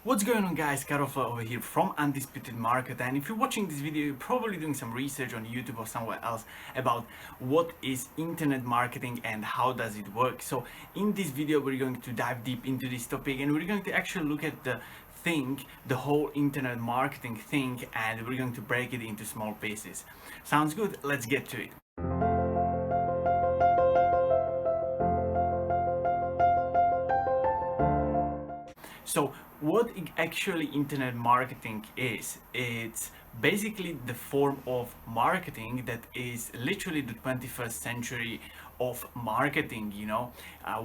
What's going on, guys? Karol over here from Undisputed Market, and if you're watching this video, you're probably doing some research on YouTube or somewhere else about what is internet marketing and how does it work. So in this video we're going to dive deep into this topic, and we're going to actually look at the whole internet marketing thing, and we're going to break it into small pieces. Sounds good? Let's get to it. So what actually internet marketing is, it's basically the form of marketing that is literally the 21st century of marketing.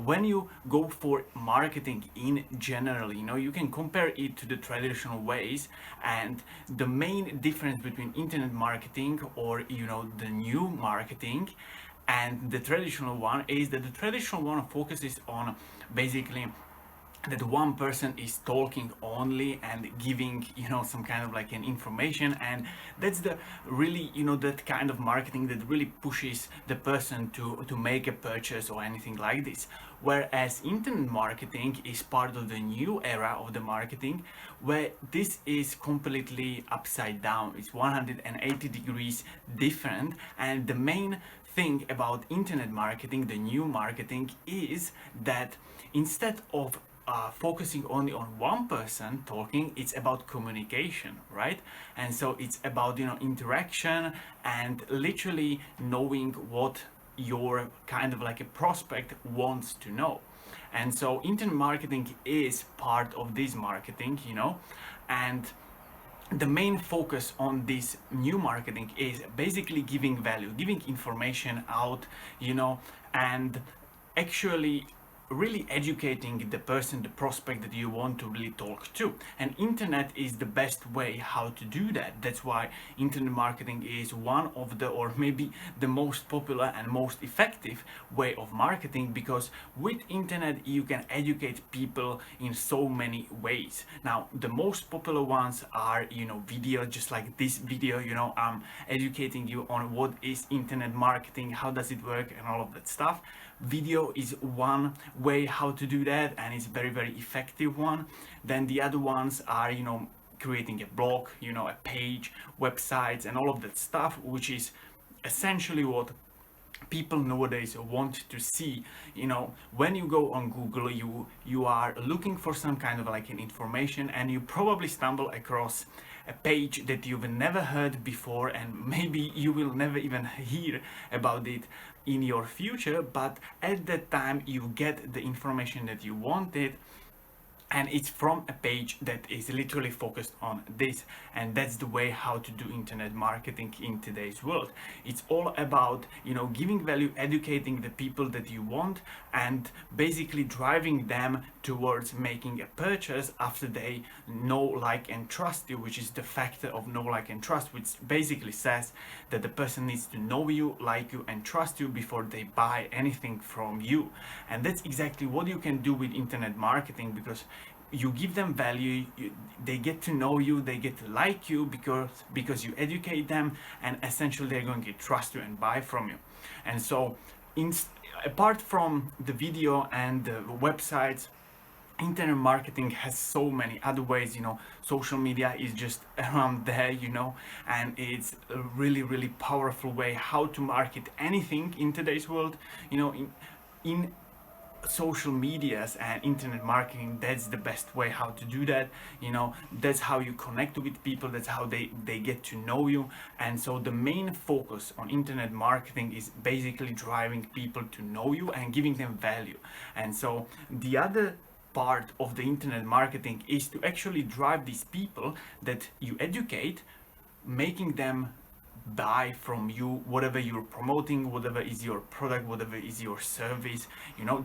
When you go for marketing in general, you can compare it to the traditional ways, and the main difference between internet marketing or the new marketing and the traditional one is that the traditional one focuses on basically that one person is talking only and giving some kind of like an information, and that's the really that kind of marketing that really pushes the person to make a purchase or anything like this. Whereas internet marketing is part of the new era of the marketing, where this is completely upside down. It's 180 degrees different, and the main thing about internet marketing, the new marketing, is that instead of focusing only on one person talking, it's about communication, right? And so it's about interaction and literally knowing what your kind of like a prospect wants to know. And so internet marketing is part of this marketing, and the main focus on this new marketing is basically giving value, giving information out, and actually really educating the person, the prospect that you want to really talk to. And internet is the best way how to do that. That's why internet marketing is one of the, or maybe the most popular and most effective way of marketing, because with internet you can educate people in so many ways. Now the most popular ones are video, just like this video. I'm educating you on what is internet marketing, how does it work, and all of that stuff. Video is one way how to do that, and it's very effective one. Then the other ones are creating a blog, a page, websites, and all of that stuff, which is essentially what people nowadays want to see. When you go on Google, you are looking for some kind of like an information, and you probably stumble across a page that you've never heard before, and maybe you will never even hear about it in your future, but at that time you get the information that you wanted, and it's from a page that is literally focused on this. And that's the way how to do internet marketing in today's world. It's all about giving value, educating the people that you want, and basically driving them towards making a purchase after they know, like, and trust you, which is the factor of know, like, and trust, which basically says that the person needs to know you, like you, and trust you before they buy anything from you. And that's exactly what you can do with internet marketing, because you give them value, they get to know you, they get to like you because you educate them, and essentially they're going to trust you and buy from you. And so apart from the video and the websites, internet marketing has so many other ways. Social media is just around there, and it's a really powerful way how to market anything in today's world. In social medias and internet marketing, that's the best way how to do that. That's how you connect with people, that's how they get to know you. And so the main focus on internet marketing is basically driving people to know you and giving them value. And so the other part of the internet marketing is to actually drive these people that you educate, making them buy from you whatever you're promoting, whatever is your product, whatever is your service,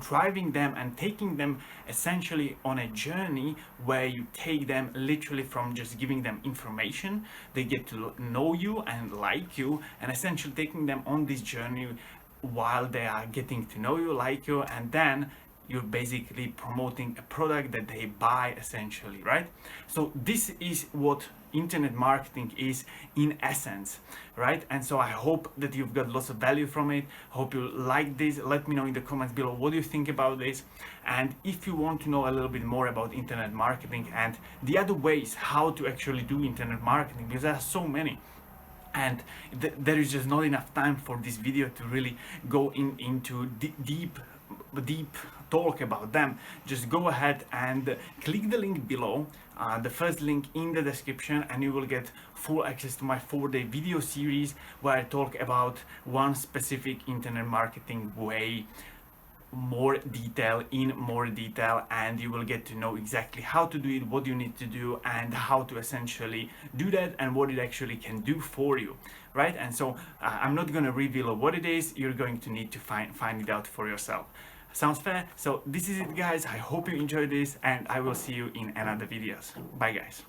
driving them and taking them essentially on a journey where you take them literally from just giving them information, they get to know you and like you, and essentially taking them on this journey while they are getting to know you, like you, and then you're basically promoting a product that they buy essentially, right? So this is what internet marketing is in essence, right? And so I hope that you've got lots of value from it. Hope you like this. Let me know in the comments below what do you think about this. And if you want to know a little bit more about internet marketing and the other ways how to actually do internet marketing, because there are so many, and there is just not enough time for this video to really go into deep talk about them, just go ahead and click the link below, the first link in the description, and you will get full access to my 4-day video series where I talk about one specific internet marketing way in more detail, and you will get to know exactly how to do it, what you need to do, and how to essentially do that, and what it actually can do for you, right? And so I'm not going to reveal what it is. You're going to need to find it out for yourself. Sounds fair? So this is it, guys. I hope you enjoyed this, and I will see you in another videos. Bye, guys.